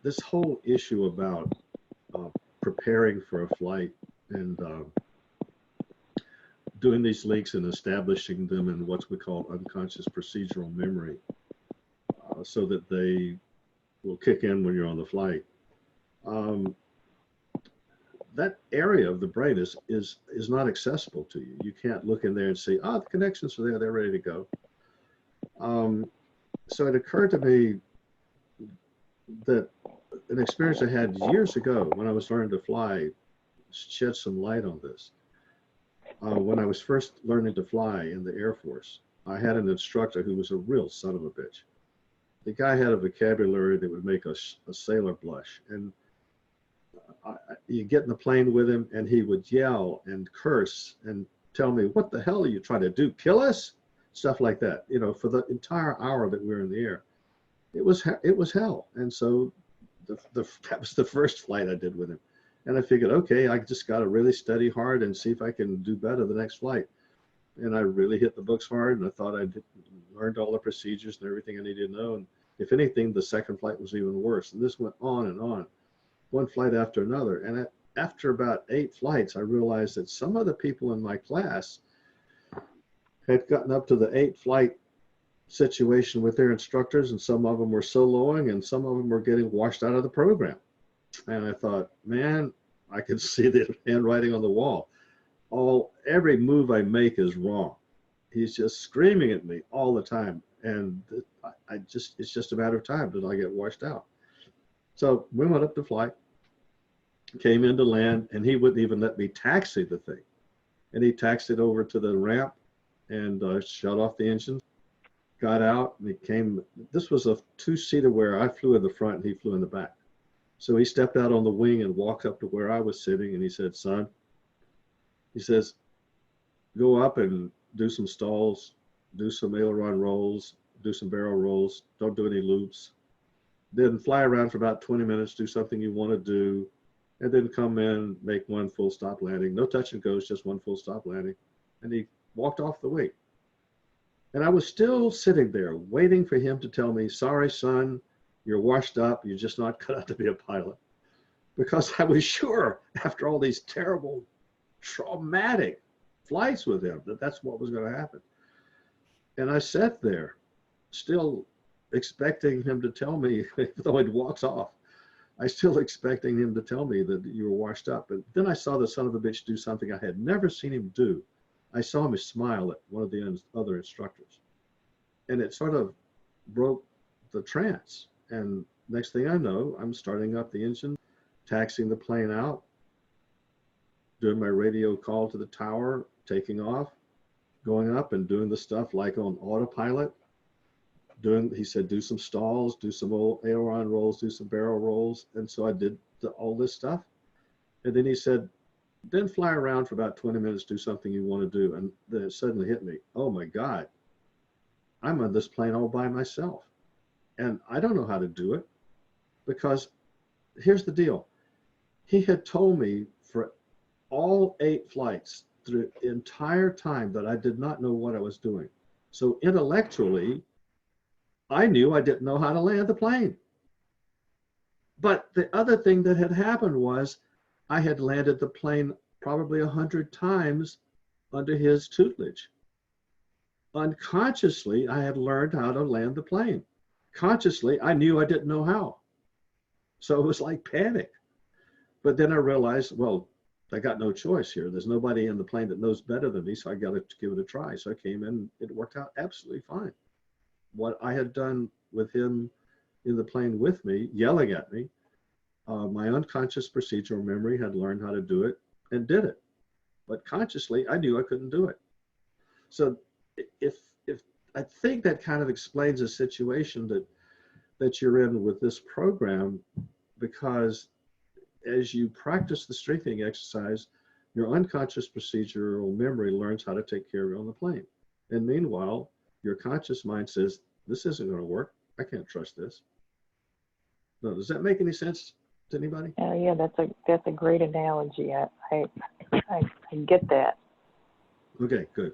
this whole issue about preparing for a flight and doing these leaks and establishing them in what we call unconscious procedural memory, so that they will kick in when you're on the flight. That area of the brain is not accessible to you. You can't look in there and see, the connections are there, they're ready to go. So it occurred to me that an experience I had years ago when I was learning to fly shed some light on this. When I was first learning to fly in the Air Force, I had an instructor who was a real son of a bitch. The guy had a vocabulary that would make a sailor blush. And you get in the plane with him and he would yell and curse and tell me, what the hell are you trying to do? Kill us? Stuff like that. You know, for the entire hour that we were in the air, it was hell. And so that was the first flight I did with him. And I figured, okay, I just got to really study hard and see if I can do better the next flight. And I really hit the books hard, and I thought I learned all the procedures and everything I needed to know. And if anything, the second flight was even worse. And this went on and on, one flight after another. And after about 8 flights, I realized that some of the people in my class had gotten up to the 8th flight situation with their instructors, and some of them were soloing and some of them were getting washed out of the program. And I thought, man, I could see the handwriting on the wall. Every move I make is wrong. He's just screaming at me all the time. And it's just a matter of time till I get washed out. So we went up to fly, came into land, and he wouldn't even let me taxi the thing. And he taxied over to the ramp and shut off the engine, got out, and he came. This was a 2-seater where I flew in the front and he flew in the back. So he stepped out on the wing and walked up to where I was sitting, and he said, son, he says, go up and do some stalls, do some aileron rolls, do some barrel rolls, don't do any loops. Then fly around for about 20 minutes, do something you want to do, and then come in, make one full stop landing. No touch and goes, just one full stop landing. And he walked off the wing. And I was still sitting there waiting for him to tell me, sorry, son, you're washed up, you're just not cut out to be a pilot. Because I was sure after all these terrible, traumatic flights with him that that's what was going to happen. And I sat there still expecting him to tell me, though he walks off, I still expecting him to tell me that you were washed up. But then I saw the son of a bitch do something I had never seen him do. I saw him smile at one of the other instructors. And it sort of broke the trance. And next thing I know, I'm starting up the engine, taxiing the plane out, doing my radio call to the tower, taking off, going up and doing the stuff like on autopilot. He said, do some stalls, do some old aileron rolls, do some barrel rolls. And so I did all this stuff. And then he said, then fly around for about 20 minutes, do something you want to do. And then it suddenly hit me, oh my God, I'm on this plane all by myself. And I don't know how to do it, because here's the deal. He had told me for all 8 flights through the entire time that I did not know what I was doing. So intellectually, I knew I didn't know how to land the plane. But the other thing that had happened was I had landed the plane probably 100 times under his tutelage. Unconsciously, I had learned how to land the plane. Consciously, I knew I didn't know how. So it was like panic. But then I realized, well, I got no choice here. There's nobody in the plane that knows better than me, so I got to give it a try. So I came in, it worked out absolutely fine. What I had done with him in the plane with me, yelling at me, my unconscious procedural memory had learned how to do it and did it. But consciously, I knew I couldn't do it. So if I think that kind of explains the situation that you're in with this program, because as you practice the strengthening exercise, your unconscious procedural memory learns how to take care of you on the plane. And meanwhile, your conscious mind says, this isn't going to work. I can't trust this. No, does that make any sense to anybody? Yeah, that's a great analogy. I get that. Okay, good.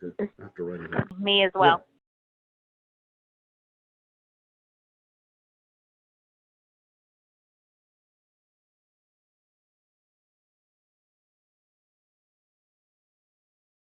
I have to write it down. Me as well.